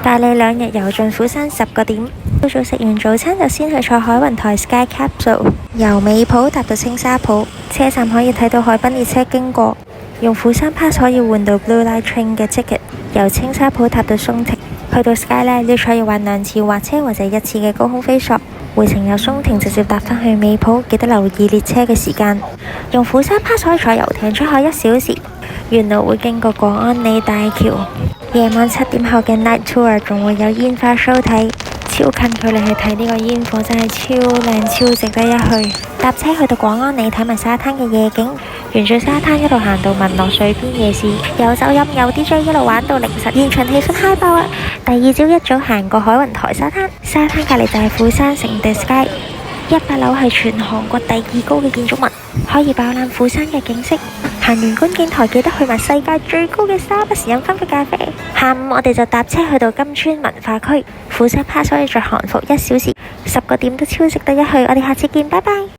帶你2日遊盡釜山10個點。朝早食完早餐就先去坐海雲台 Sky Capsule， 由美浦搭到青沙浦，車站可以睇到海濱列車經過。用釜山 Pass 可以換到 Blue Light Train 嘅 ticket， 由青沙浦搭到松亭。去到 Sky 呢，你可以玩2次滑車或者1次嘅高空飛索。回程由松亭直接搭返去美浦，記得留意列車嘅時間。用釜山 Pass 可以坐遊艇出海1小時，沿路會經過廣安里大橋。夜晚7點後嘅 Night Tour 仲會有煙花 show 睇，超近距離去睇呢個煙火真係超靚超值得一去。搭車去到廣安里睇埋沙灘嘅夜景，沿住沙灘一路行到文樂水邊夜市，有酒飲有 DJ 一路玩到凌晨，現場氣氛嗨爆啊！第二朝一早行過海雲台沙灘，沙灘隔離就係釜山城 The Sky， 100樓係全韓國第2高嘅建築物，可以飽覽釜山嘅景色。行完觀景台記得去埋世界最高嘅沙不時飲分嘅咖啡。下午我哋就搭車去到金川文化區，釜山 Pass 可以着韓服1小時，10個點都超值得一去。我哋下次見，拜拜。